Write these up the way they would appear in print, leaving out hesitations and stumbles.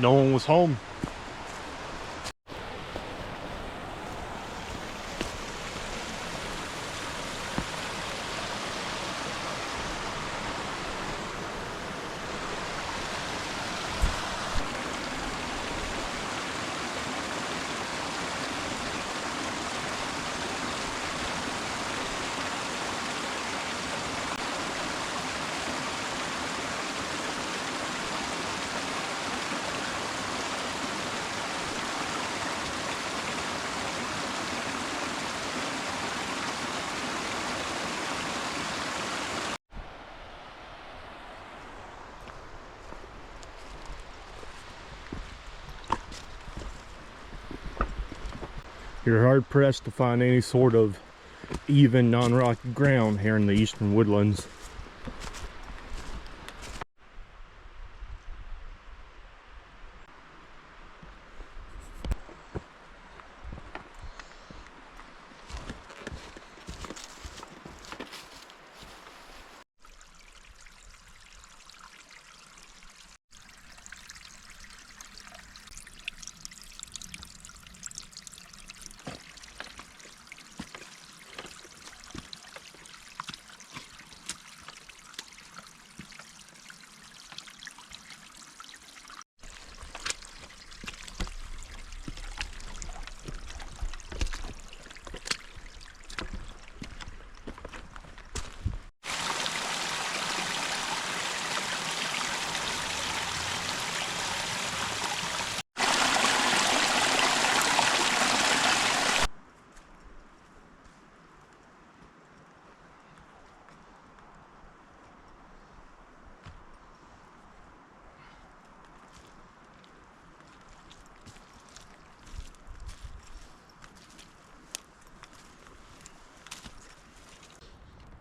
no one was home. You're hard pressed to find any sort of even non-rocky ground here in the eastern woodlands.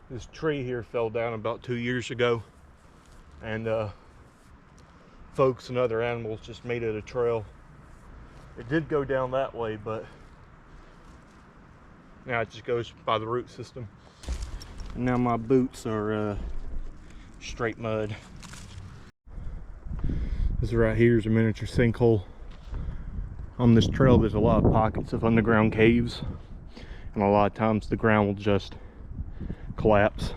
This tree here fell down about 2 years ago, and folks and other animals just made it a trail. It did go down that way, but now it just goes by the root system. And now my boots are straight mud. This right here is a miniature sinkhole. On this trail there's a lot of pockets of underground caves, and a lot of times the ground will just collapse.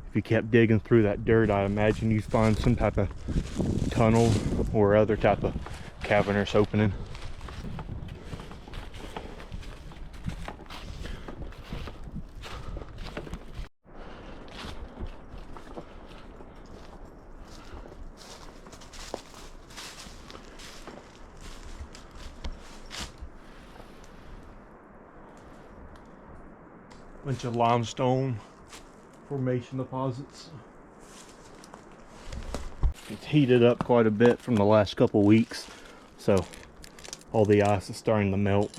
If you kept digging through that dirt, I imagine you'd find some type of tunnel or other type of cavernous opening. Bunch of limestone formation deposits. It's heated up quite a bit from the last couple weeks, so all the ice is starting to melt.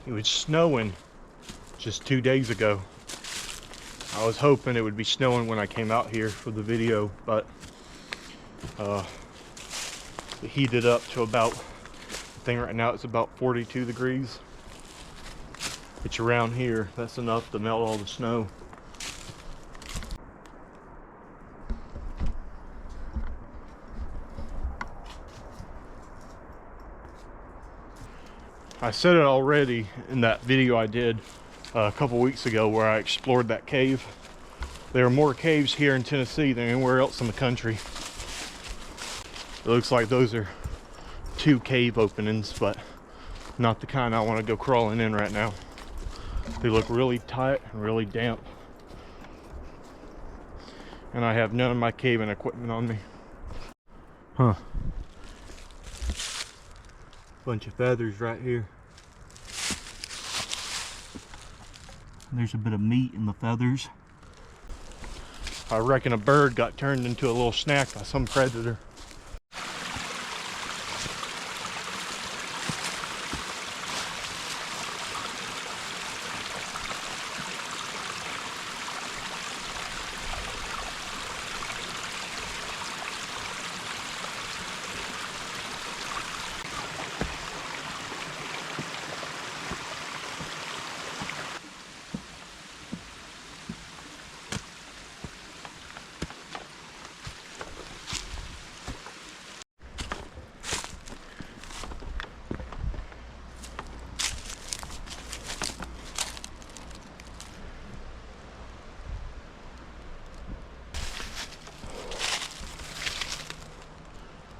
It was snowing just 2 days ago. I was hoping it would be snowing when I came out here for the video, but it heated up to about, I think right now it's about 42 degrees. Which around here, that's enough to melt all the snow. I said it already in that video I did a couple weeks ago where I explored that cave. There are more caves here in Tennessee than anywhere else in the country. It looks like those are 2 cave openings, but not the kind I want to go crawling in right now. They look really tight and really damp. And I have none of my caving equipment on me. Huh. Bunch of feathers right here. There's a bit of meat in the feathers. I reckon a bird got turned into a little snack by some predator.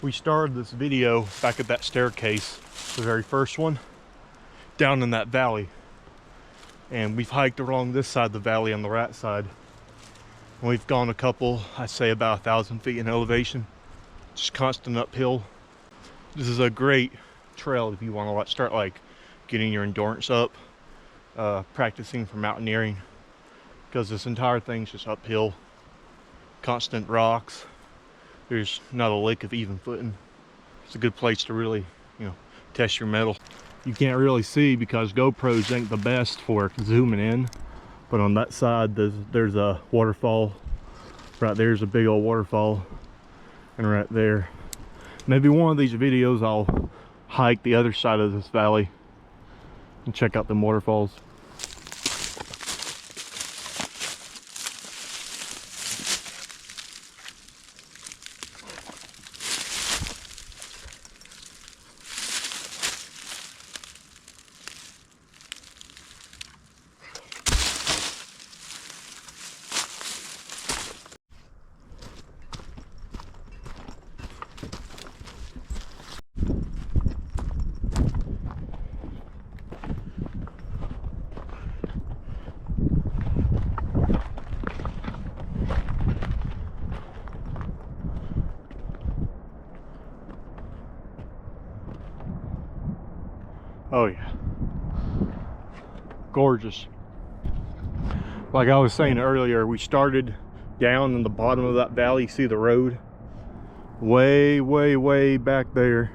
We started this video back at that staircase, the very first one, down in that valley. And we've hiked along this side of the valley on the right side. And we've gone a couple, I'd say about 1,000 feet in elevation, just constant uphill. This is a great trail if you want to start like getting your endurance up, practicing for mountaineering, because this entire thing's just uphill, constant rocks. There's not a lick of even footing. It's a good place to really, test your mettle. You can't really see because GoPros ain't the best for zooming in, but on that side there's a waterfall. Right there's a big old waterfall, and right there. Maybe one of these videos I'll hike the other side of this valley and check out the waterfalls. Oh yeah, gorgeous. Like I was saying earlier, we started down in the bottom of that valley. See the road way back there,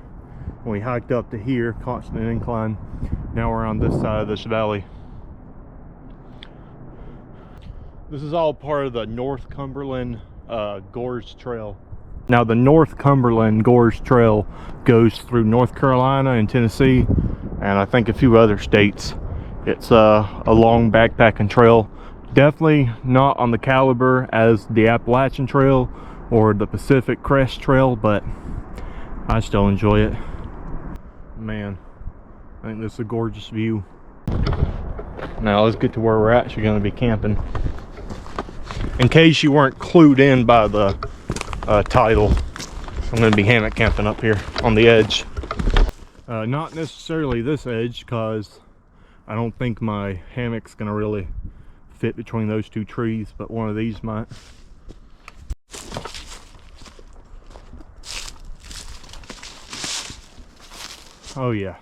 and we hiked up to here, constant incline. Now we're on this side of this valley. This is all part of the North Cumberland Gorge Trail. Now the North Cumberland Gorge Trail goes through North Carolina and Tennessee, and I think a few other states. It's a long backpacking trail. Definitely not on the caliber as the Appalachian Trail or the Pacific Crest Trail, but I still enjoy it. Man, I think this is a gorgeous view. Now let's get to where we're actually going to be camping. In case you weren't clued in by the title, I'm going to be hammock camping up here on the edge. Not necessarily this edge, because I don't think my hammock's going to really fit between those two trees, but one of these might. Oh yeah.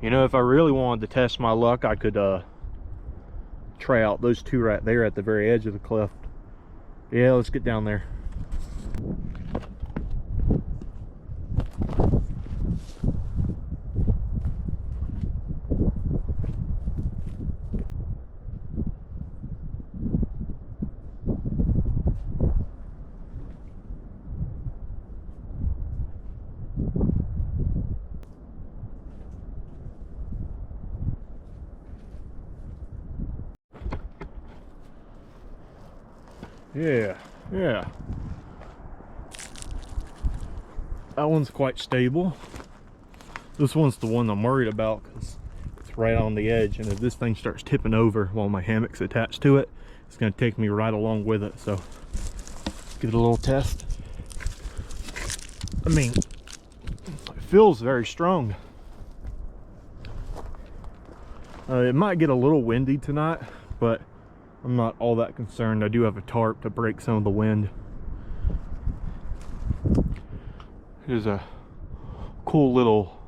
You know, if I really wanted to test my luck, I could try out those two right there at the very edge of the cliff. Yeah, let's get down there. Yeah. That one's quite stable. This one's the one I'm worried about because it's right on the edge, and if this thing starts tipping over while my hammock's attached to it, it's going to take me right along with it. So give it a little test. I mean, it feels very strong. It might get a little windy tonight, but I'm not all that concerned. I do have a tarp to break some of the wind. Here's a cool little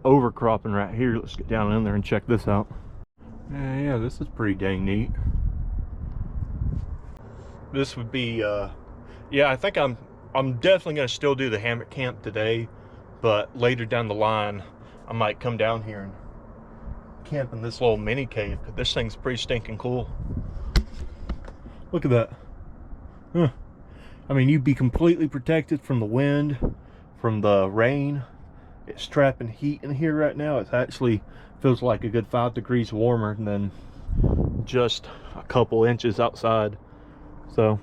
overcropping right here. Let's get down in there and check this out. Yeah, this is pretty dang neat. This would be yeah, I think I'm definitely gonna still do the hammock camp today, but later down the line I might come down here and camp in this little mini cave because this thing's pretty stinking cool. Look at that. Huh. I mean, you'd be completely protected from the wind, from the rain. It's trapping heat in here right now. It actually feels like a good 5 degrees warmer than just a couple inches outside. So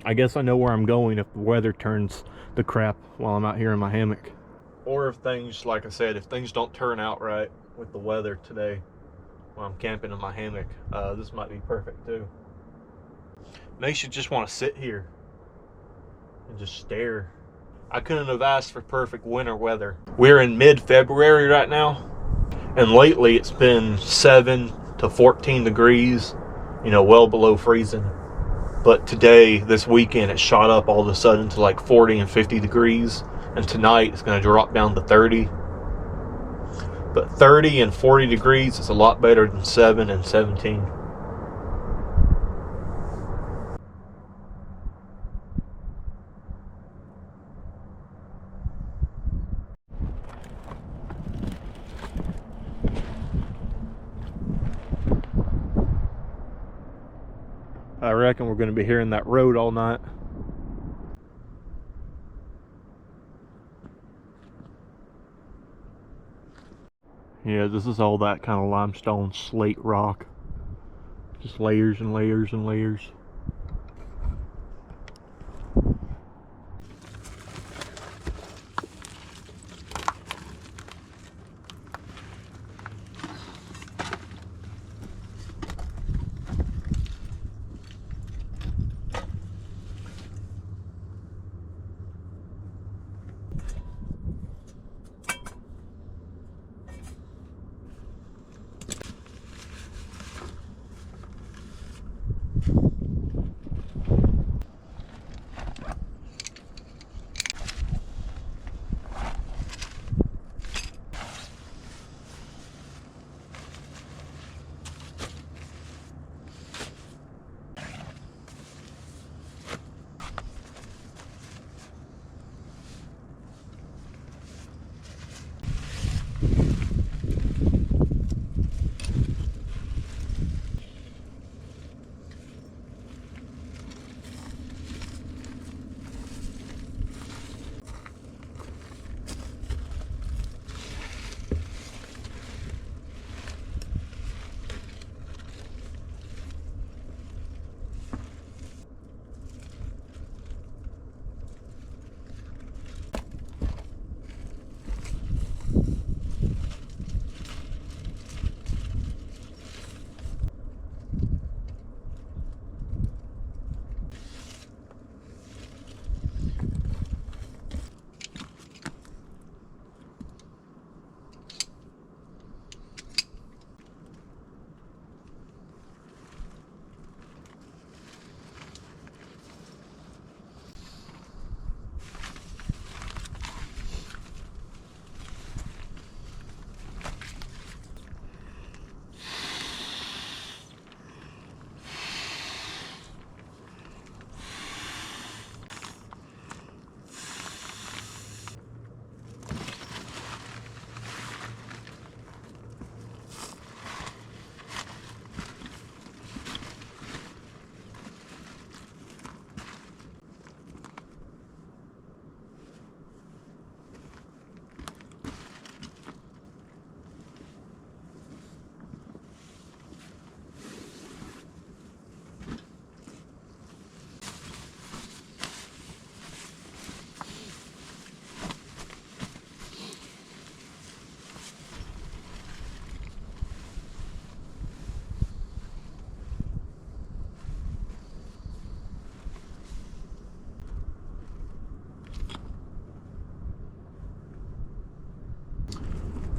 I guess I know where I'm going if the weather turns to crap while I'm out here in my hammock. Or if things, like I said, if things don't turn out right with the weather today while I'm camping in my hammock, this might be perfect too. Makes you just want to sit here and just stare. I couldn't have asked for perfect winter weather. We're in mid-February right now, and lately it's been 7 to 14 degrees, you know, well below freezing. But today, this weekend, it shot up all of a sudden to like 40 and 50 degrees, and tonight it's going to drop down to 30. But 30 and 40 degrees is a lot better than 7 and 17. I reckon we're going to be hearing that road all night. Yeah, this is all that kind of limestone slate rock. Just layers and layers and layers.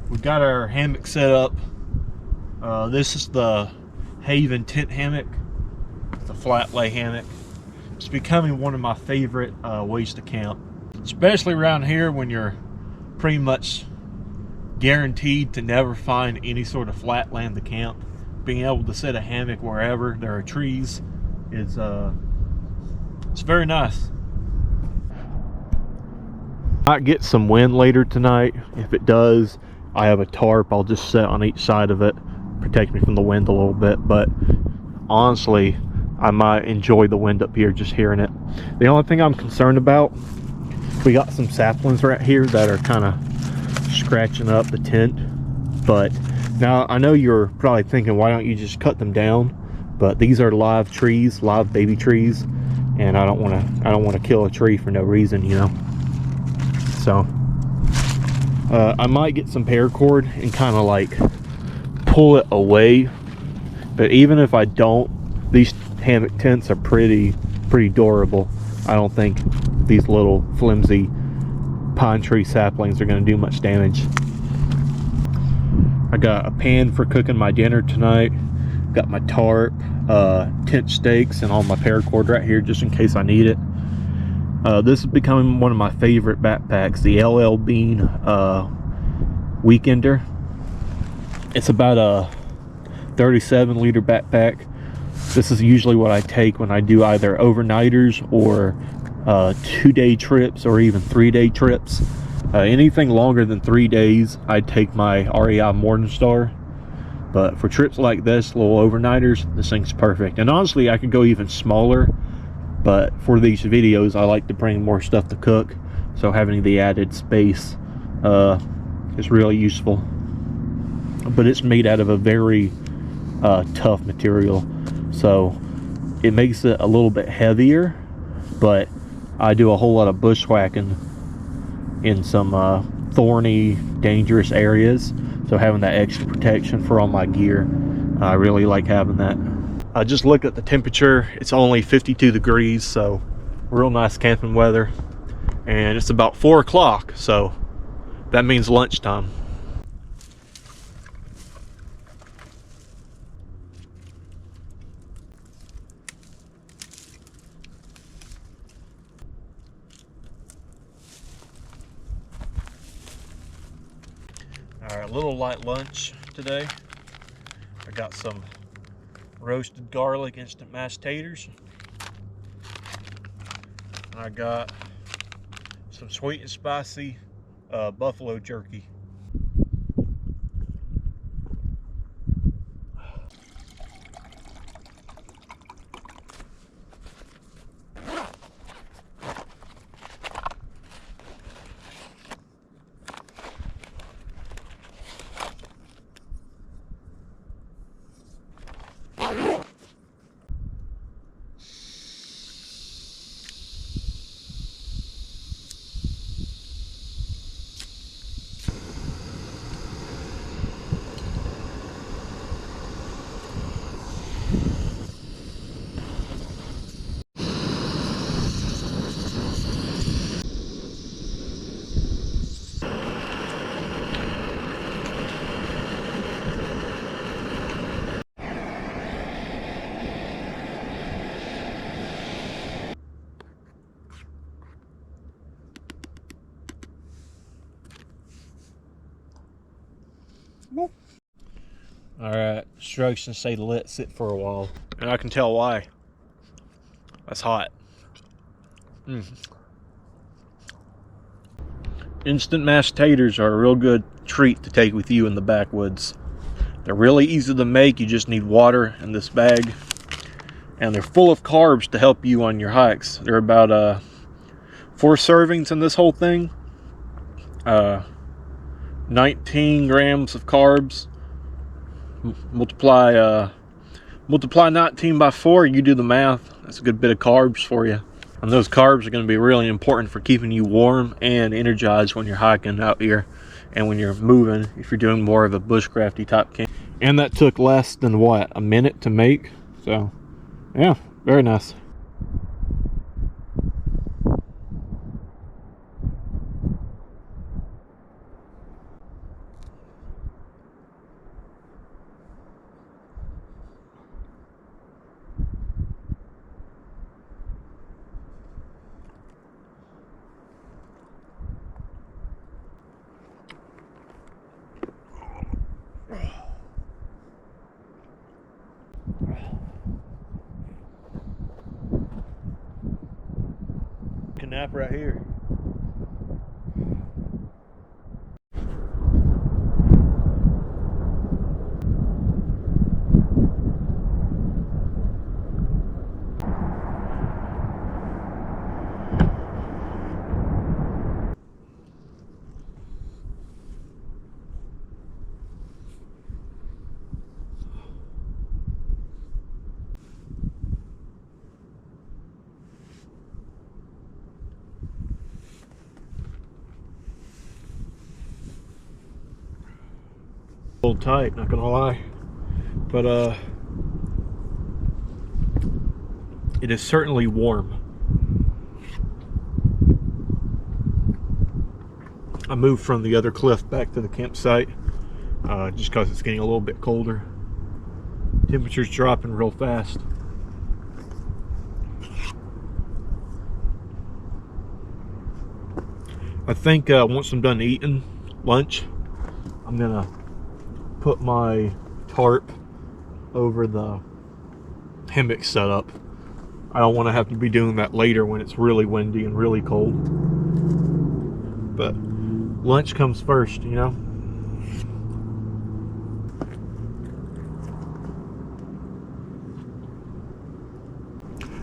We've got our hammock set up. This is the Haven tent hammock. It's a flat lay hammock. It's becoming one of my favorite ways to camp, especially around here when you're pretty much guaranteed to never find any sort of flat land to camp. Being able to set a hammock wherever there are trees is it's very nice. Might get some wind later tonight. If it does, I have a tarp I'll just set on each side of it, protect me from the wind a little bit. But honestly, I might enjoy the wind up here just hearing it. The only thing I'm concerned about, we got some saplings right here that are kind of scratching up the tent. But now I know you're probably thinking, why don't you just cut them down? But these are live trees, live baby trees, and I don't want to kill a tree for no reason, you know. So I might get some paracord and kind of like pull it away. But even if I don't, these hammock tents are pretty durable. I don't think these little flimsy pine tree saplings are going to do much damage. I got a pan for cooking my dinner tonight. Got my tarp, tent stakes, and all my paracord right here just in case I need it. This is becoming one of my favorite backpacks, the LL Bean Weekender. It's about a 37-liter backpack. This is usually what I take when I do either overnighters or 2-day trips or even 3-day trips. Anything longer than 3 days, I take my REI Morningstar. But for trips like this, little overnighters, this thing's perfect. And honestly, I could go even smaller, but for these videos, I like to bring more stuff to cook. So having the added space is really useful. But it's made out of a very tough material, so it makes it a little bit heavier. But I do a whole lot of bushwhacking in some thorny, dangerous areas, so having that extra protection for all my gear, I really like having that. I just looked at the temperature. It's only 52 degrees, so real nice camping weather, and it's about 4 o'clock, so that means lunchtime. All right, a little light lunch today. I got some roasted garlic instant mashed taters. And I got some sweet and spicy buffalo jerky. Alright, instructions say to let it sit for a while, and I can tell why. That's hot. Instant mashed taters are a real good treat to take with you in the backwoods. They're really easy to make. You just need water in this bag, and they're full of carbs to help you on your hikes. They're about 4 servings in this whole thing. 19 grams of carbs. Multiply 19 by 4, you do the math. That's a good bit of carbs for you. And those carbs are going to be really important for keeping you warm and energized when you're hiking out here and when you're moving, if you're doing more of a bushcrafty type camp. And that took less than what, a minute to make? So yeah, very nice. Nap right here. Hold tight, not gonna lie. But it is certainly warm. I moved from the other cliff back to the campsite just because it's getting a little bit colder. Temperature's dropping real fast. I think once I'm done eating lunch, I'm gonna put my tarp over the hammock setup. I don't want to have to be doing that later when it's really windy and really cold. But lunch comes first, you know?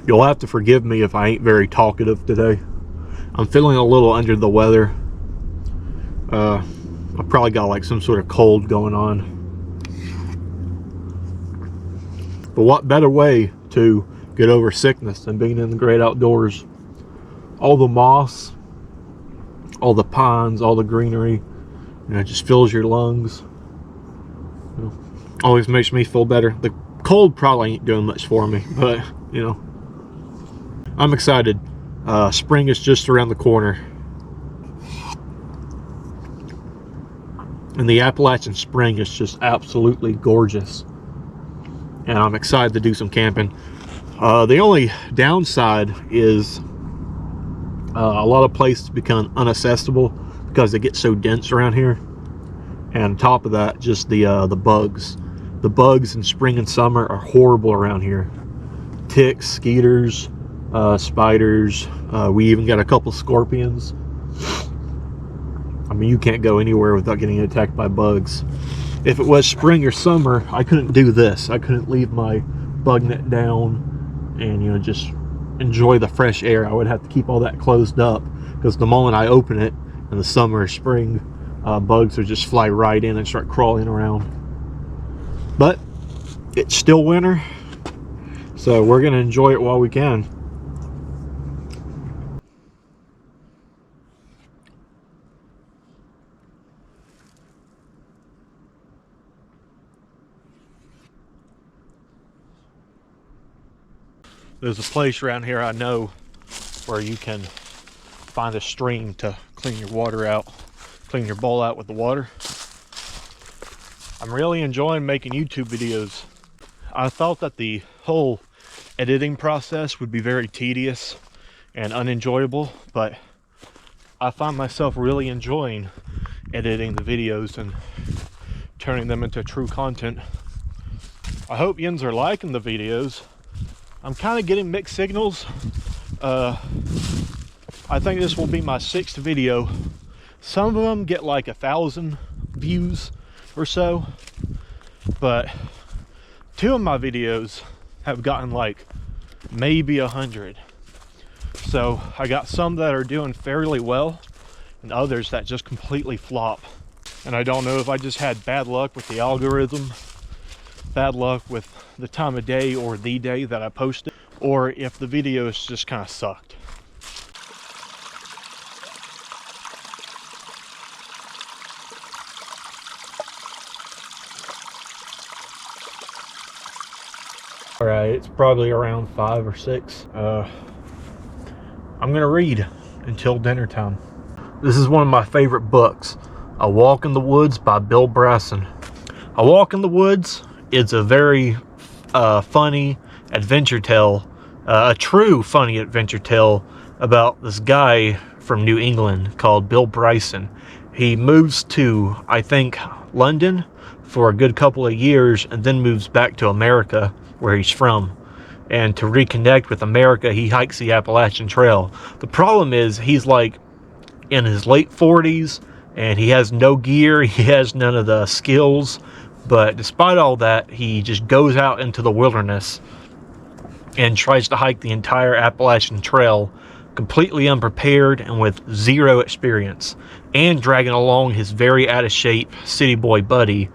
You'll have to forgive me if I ain't very talkative today. I'm feeling a little under the weather. I probably got like some sort of cold going on. But what better way to get over sickness than being in the great outdoors? All the moss, all the pines, all the greenery, you know, it just fills your lungs. You know, always makes me feel better. The cold probably ain't doing much for me, but you know, I'm excited. Spring is just around the corner. And the Appalachian spring is just absolutely gorgeous. And I'm excited to do some camping. The only downside is a lot of places become inaccessible because they get so dense around here. And on top of that, just the bugs. The bugs in spring and summer are horrible around here. Ticks, skeeters, spiders. We even got a couple scorpions. I mean, you can't go anywhere without getting attacked by bugs. If it was spring or summer, I couldn't do this. I couldn't leave my bug net down and, you know, just enjoy the fresh air. I would have to keep all that closed up because the moment I open it in the summer or spring, bugs would just fly right in and start crawling around. But it's still winter, so we're going to enjoy it while we can. There's a place around here I know where you can find a stream to clean your water out, clean your bowl out with the water. I'm really enjoying making YouTube videos. I thought that the whole editing process would be very tedious and unenjoyable, but I find myself really enjoying editing the videos and turning them into true content. I hope yins are liking the videos. I'm kind of getting mixed signals. I think this will be my 6th video. Some of them get like 1,000 views or so, but 2 of my videos have gotten like maybe 100. So I got some that are doing fairly well and others that just completely flop. And I don't know if I just had bad luck with the algorithm, bad luck with the time of day or the day that I posted, or if the videos just kind of sucked. All right, it's probably around 5 or 6. I'm gonna read until dinner time. This is one of my favorite books, A Walk in the Woods by Bill Bryson. A Walk in the Woods is a very funny adventure tale, a true funny adventure tale about this guy from New England called Bill Bryson. He moves to, I think, London for a good couple of years and then moves back to America, where he's from. And to reconnect with America, he hikes the Appalachian Trail. The problem is he's like in his late 40s and he has no gear, he has none of the skills. But despite all that, he just goes out into the wilderness and tries to hike the entire Appalachian Trail completely unprepared and with zero experience, and dragging along his very out of shape city boy buddy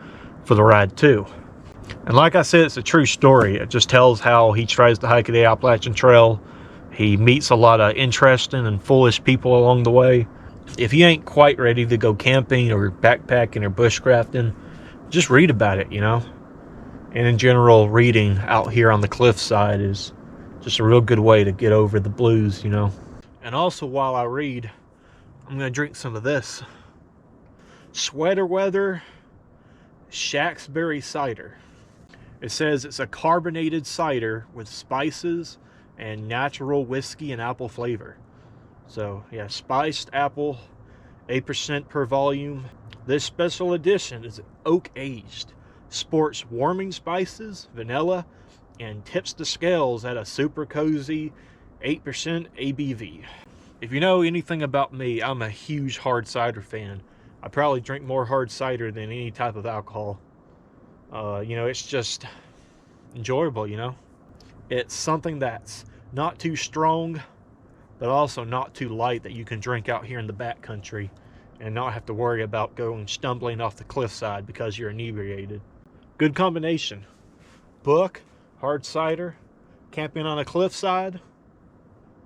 for the ride too. And like I said, it's a true story. It just tells how he tries to hike the Appalachian Trail. He meets a lot of interesting and foolish people along the way. If you ain't quite ready to go camping or backpacking or bushcrafting, just read about it, you know. And in general, reading out here on the cliffside is just a real good way to get over the blues, you know. And also while I read, I'm gonna drink some of this Sweater Weather Shacksberry cider. It says it's a carbonated cider with spices and natural whiskey and apple flavor. So yeah, spiced apple, 8% per volume. This special edition is oak aged, sports warming spices, vanilla, and tips the scales at a super cozy 8% ABV. If you know anything about me, I'm a huge hard cider fan. I probably drink more hard cider than any type of alcohol. You know, it's just enjoyable, you know. It's something that's not too strong, but also not too light, that you can drink out here in the backcountry and not have to worry about going stumbling off the cliffside because you're inebriated. Good combination. Book, hard cider, camping on a cliffside.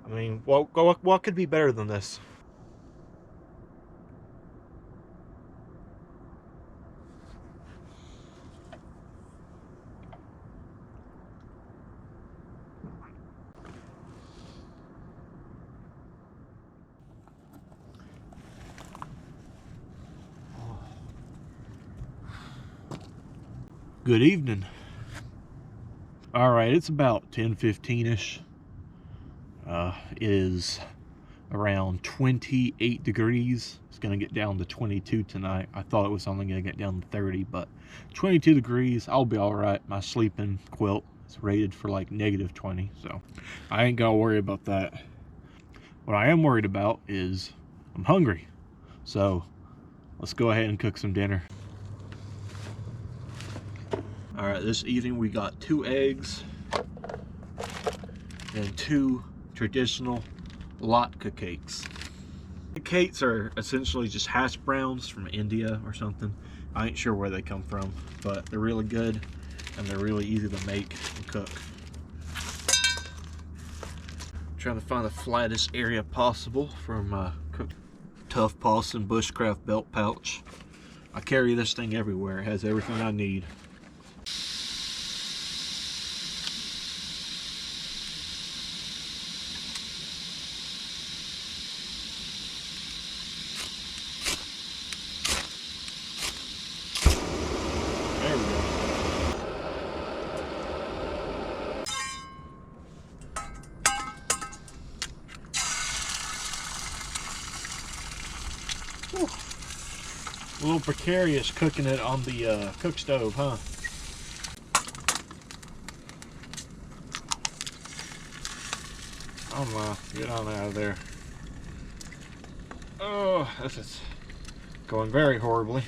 I mean, what could be better than this? Good evening. All right, it's about 10:15ish. It is around 28 degrees. It's gonna get down to 22 tonight. I thought it was only gonna get down to 30, but 22 degrees, I'll be all right. My sleeping quilt is rated for like -20, so I ain't gotta worry about that. What I am worried about is I'm hungry. So let's go ahead and cook some dinner. All right, this evening we got 2 eggs and 2 traditional latke cakes. The cakes are essentially just hash browns from India or something. I ain't sure where they come from, but they're really good and they're really easy to make and cook. Trying to find the flattest area possible for my cooked Tough Paulson Bushcraft belt pouch. I carry this thing everywhere. It has everything I need. There we go. Whew. A little precarious cooking it on the cook stove, huh? Oh my, get on out of there. Oh, this is going very horribly.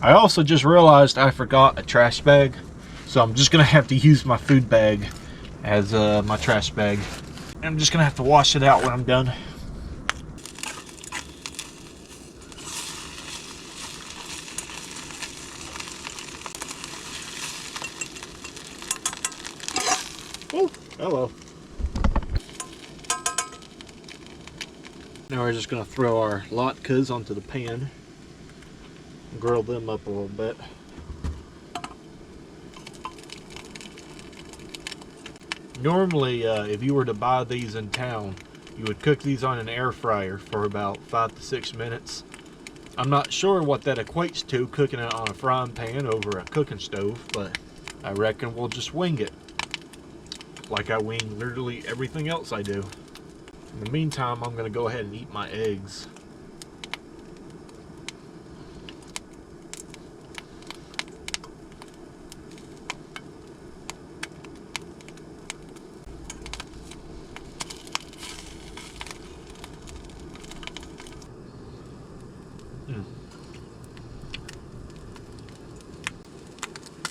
I also just realized I forgot a trash bag, so I'm just gonna have to use my food bag as my trash bag. I'm just gonna have to wash it out when I'm done. Oh, hello. Now we're just gonna throw our latkes onto the pan and grill them up a little bit. Normally, if you were to buy these in town, you would cook these on an air fryer for about 5 to 6 minutes. I'm not sure what that equates to, cooking it on a frying pan over a cooking stove, but I reckon we'll just wing it, like I wing literally everything else I do. In the meantime, I'm going to go ahead and eat my eggs.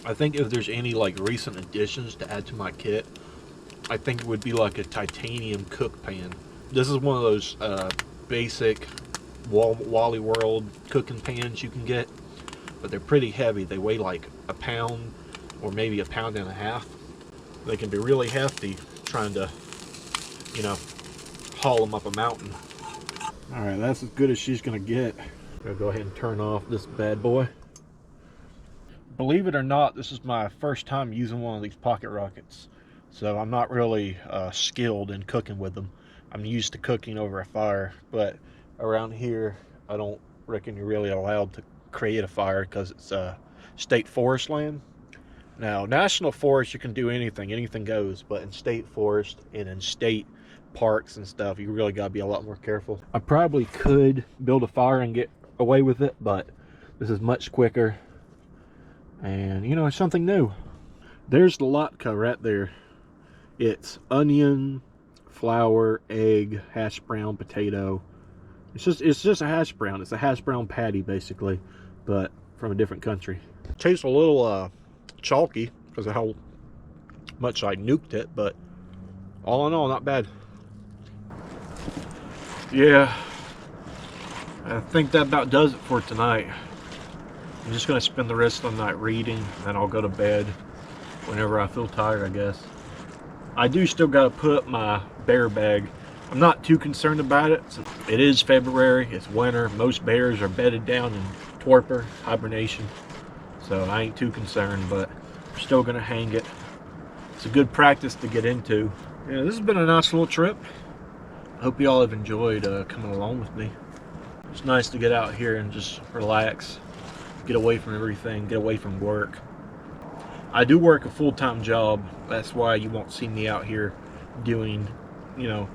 I think if there's any like recent additions to add to my kit, I think it would be like a titanium cook pan. This is one of those basic Wally World cooking pans you can get, but they're pretty heavy. They weigh like a pound or maybe a pound and a half. They can be really hefty trying to, you know, haul them up a mountain. All right, that's as good as she's gonna get. I'll go ahead and turn off this bad boy. Believe it or not, this is my first time using one of these pocket rockets. So I'm not really skilled in cooking with them. I'm used to cooking over a fire, but around here, I don't reckon you're really allowed to create a fire because it's state forest land. Now, national forest, you can do anything goes, but in state forest and in state parks and stuff, you really gotta be a lot more careful. I probably could build a fire and get away with it, but this is much quicker. And you know, it's something new. There's the latke right there. It's onion, flour, egg, hash brown, potato. It's just a hash brown. It's a hash brown patty basically, but from a different country. Tastes a little chalky because of how much I nuked it, but all in all, not bad. Yeah, I think that about does it for tonight. I'm just gonna spend the rest of the night reading, and I'll go to bed whenever I feel tired, I guess. I do still gotta put up my bear bag. I'm not too concerned about it. It is February, it's winter. Most bears are bedded down in torpor, hibernation. So I ain't too concerned, but I'm still gonna hang it. It's a good practice to get into. Yeah, this has been a nice little trip. I hope you all have enjoyed coming along with me. It's nice to get out here and just relax, get away from everything, get away from work. I do work a full-time job. That's why you won't see me out here doing, you know,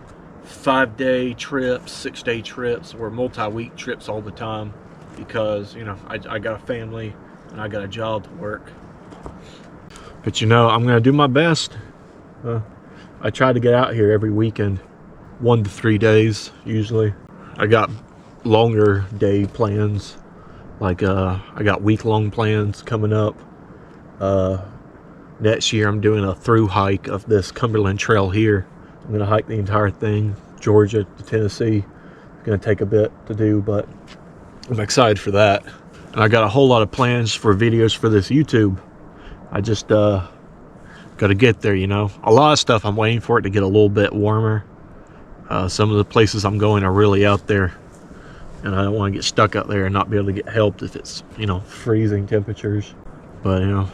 5-day trips, 6-day trips, or multi-week trips all the time, because, you know, I got a family and I got a job to work. But you know, I'm gonna do my best. I try to get out here every weekend, 1 to 3 days usually. I got longer day plans, like I got week-long plans coming up. Next year I'm doing a through hike of this Cumberland Trail here. I'm gonna hike the entire thing, Georgia to Tennessee. It's gonna take a bit to do, but I'm excited for that. And I got a whole lot of plans for videos for this YouTube. I just gotta get there, you know. A lot of stuff I'm waiting for it to get a little bit warmer. Some of the places I'm going are really out there, and I don't want to get stuck out there and not be able to get help if it's, you know, freezing temperatures. But you know,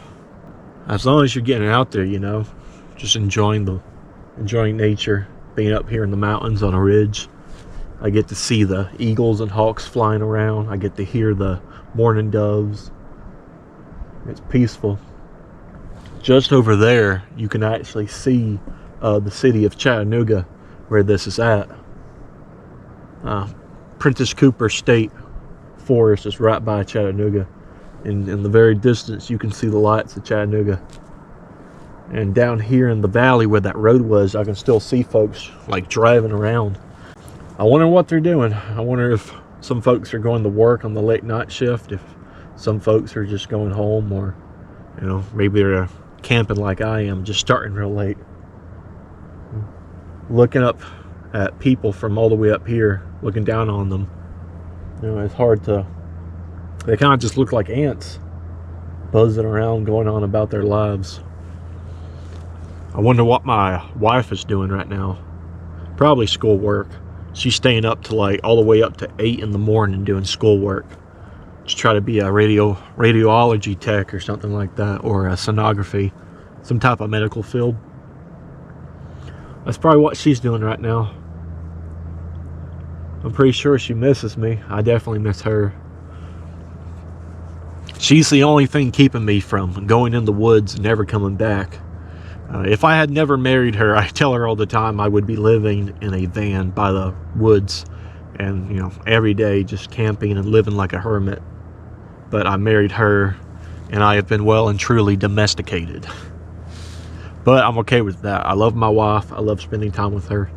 as long as you're getting out there, you know, just enjoying nature, being up here in the mountains on a ridge. I get to see the eagles and hawks flying around. I get to hear the morning doves. It's peaceful. Just over there, you can actually see the city of Chattanooga, where this is at. Prentice Cooper State Forest is right by Chattanooga. In the very distance, you can see the lights of Chattanooga. And down here in the valley where that road was, I can still see folks like driving around. I wonder what they're doing. I wonder if some folks are going to work on the late night shift, if some folks are just going home, or, you know, maybe they're camping like I am, just starting real late. Looking up at people from all the way up here, looking down on them, you know, it's hard to, they kind of just look like ants buzzing around, going on about their lives. I wonder what my wife is doing right now. Probably schoolwork. She's staying up to like all the way up to 8 in the morning doing schoolwork. Just try to be a radiology tech or something like that, or a sonography, some type of medical field. That's probably what she's doing right now. I'm pretty sure she misses me. I definitely miss her. She's the only thing keeping me from going in the woods and never coming back. If I had never married her, I tell her all the time I would be living in a van by the woods and, you know, every day just camping and living like a hermit. But I married her, and I have been well and truly domesticated. But I'm okay with that. I love my wife. I love spending time with her.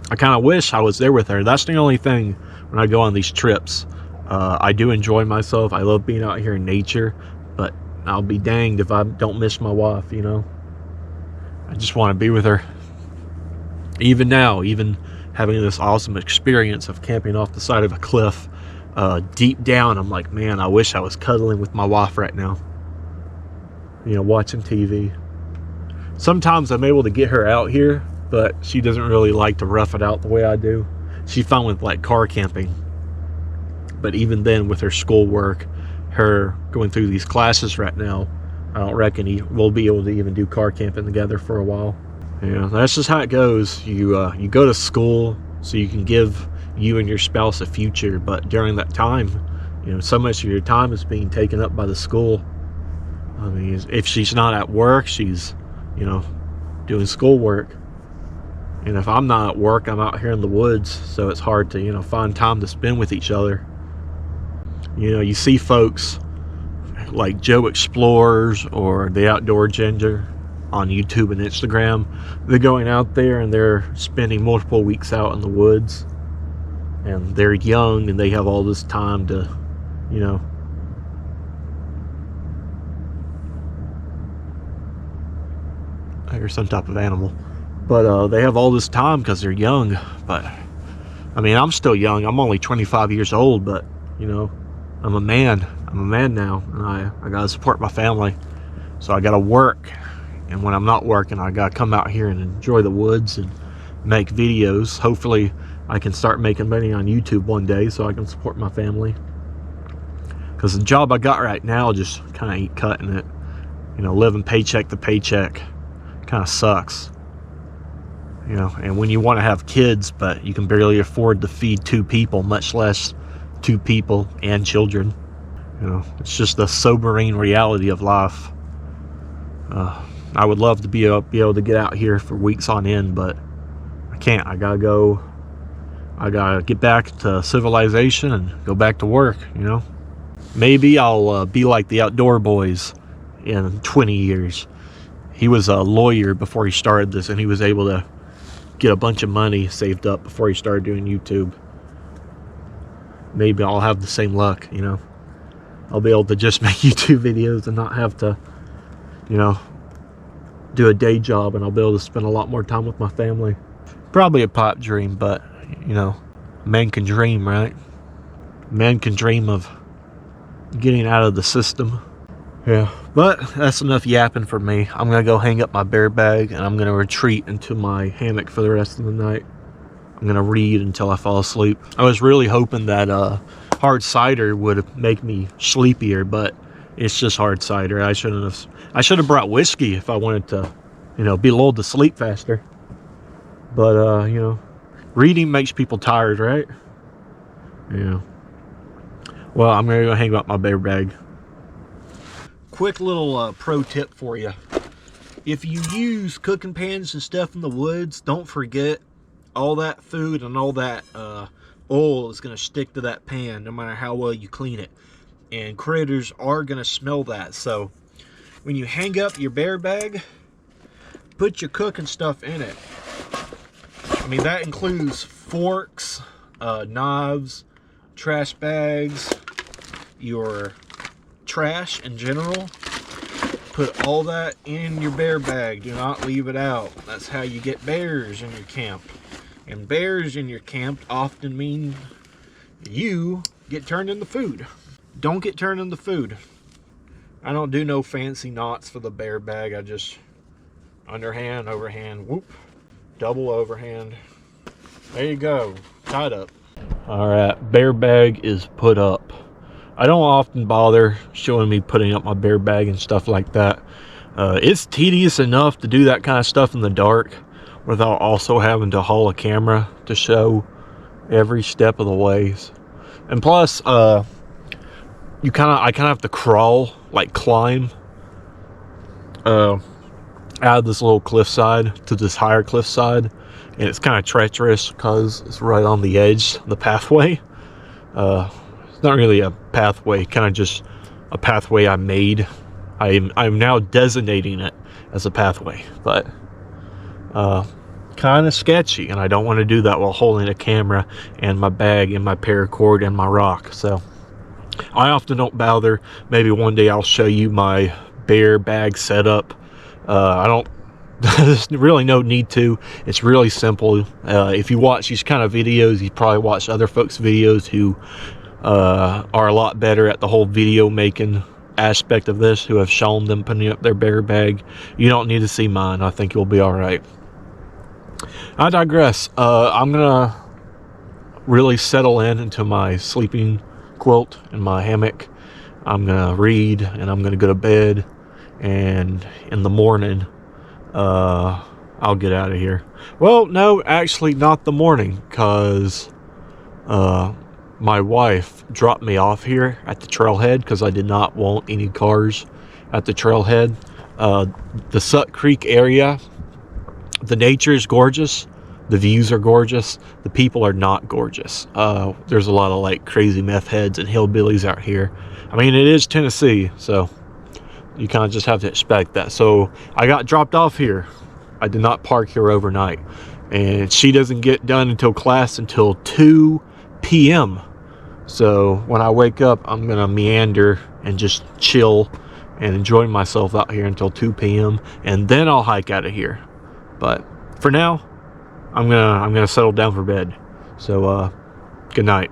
I kind of wish I was there with her. That's the only thing when I go on these trips. I do enjoy myself. I love being out here in nature, but I'll be danged if I don't miss my wife, you know. I just want to be with her. Even now, even having this awesome experience of camping off the side of a cliff, deep down, I'm like, man, I wish I was cuddling with my wife right now. You know, watching TV. Sometimes I'm able to get her out here but she doesn't really like to rough it out the way I do. She's fine with like car camping, but even then with her schoolwork, her going through these classes right now, I don't reckon we'll be able to even do car camping together for a while. Yeah, that's just how it goes. You go to school so you can give you and your spouse a future, but during that time, you know, so much of your time is being taken up by the school. I mean, if she's not at work, she's, you know, doing schoolwork. And if I'm not at work, I'm out here in the woods, so it's hard to, you know, find time to spend with each other. You know, you see folks like Joe Explorers or the Outdoor Ginger on YouTube and Instagram. They're going out there and they're spending multiple weeks out in the woods, and they're young and they have all this time to, you know, or some type of animal, but they have all this time because they're young. But I mean, I'm still young. I'm only 25 years old, but you know, I'm a man now, and I gotta support my family, so I gotta work. And when I'm not working, I gotta come out here and enjoy the woods and make videos. Hopefully I can start making money on YouTube one day so I can support my family, because the job I got right now just kind of ain't cutting it. You know, living paycheck to paycheck kind of sucks. You know, and when you want to have kids but you can barely afford to feed 2 people, much less 2 people and children, you know, it's just the sobering reality of life. I would love to be able to get out here for weeks on end, but I can't. I gotta get back to civilization and go back to work, you know. Maybe I'll be like the Outdoor Boys in 20 years. He was a lawyer before he started this, and he was able to get a bunch of money saved up before he started doing YouTube. Maybe I'll have the same luck, you know. I'll be able to just make YouTube videos and not have to, you know, do a day job, and I'll be able to spend a lot more time with my family. Probably a pipe dream, but you know, man can dream, right? Man can dream of getting out of the system. Yeah, but that's enough yapping for me. I'm gonna go hang up my bear bag, and I'm gonna retreat into my hammock for the rest of the night. I'm gonna read until I fall asleep. I was really hoping that hard cider would make me sleepier, but it's just hard cider. I should have brought whiskey if I wanted to, you know, be lulled to sleep faster. But you know, reading makes people tired, right? Yeah. Well, I'm gonna go hang up my bear bag. Quick little pro tip for you. If you use cooking pans and stuff in the woods, don't forget all that food and all that oil is going to stick to that pan no matter how well you clean it. And critters are going to smell that. So when you hang up your bear bag, put your cooking stuff in it. I mean, that includes forks, knives, trash bags, your trash in general. Put all that in your bear bag. Do not leave it out. That's how you get bears in your camp. And bears in your camp often mean you get turned into food. Don't get turned into food. I don't do no fancy knots for the bear bag. I just underhand, overhand, whoop, double overhand. There you go, tied up. All right, bear bag is put up. I don't often bother showing me putting up my bear bag and stuff like that. It's tedious enough to do that kind of stuff in the dark without also having to haul a camera to show every step of the ways. And plus, I kind of have to crawl, like climb, out of this little cliffside to this higher cliffside, and it's kind of treacherous because it's right on the edge of the pathway. It's not really a pathway, kind of just a pathway I made. I'm now designating it as a pathway, but kind of sketchy, and I don't want to do that while holding a camera and my bag and my paracord and my rock. So I often don't bother. Maybe one day I'll show you my bear bag setup. I don't there's really no need to. It's really simple. If you watch these kind of videos, you probably watch other folks' videos who are a lot better at the whole video making aspect of this, who have shown them putting up their bear bag. You don't need to see mine. I think you'll be all right. I digress. I'm gonna really settle into my sleeping quilt and my hammock. I'm gonna read and I'm gonna go to bed, and in the morning I'll get out of here. Well, no, actually not the morning, because my wife dropped me off here at the trailhead because I did not want any cars at the trailhead. The Sut Creek area, the nature is gorgeous, the views are gorgeous, the people are not gorgeous. There's a lot of like crazy meth heads and hillbillies out here. I mean, it is Tennessee, so you kind of just have to expect that. So I got dropped off here. I did not park here overnight, and she doesn't get done until class until 2 p.m. So when I wake up, I'm gonna meander and just chill and enjoy myself out here until 2 p.m. and then I'll hike out of here. But for now, I'm gonna settle down for bed. So good night.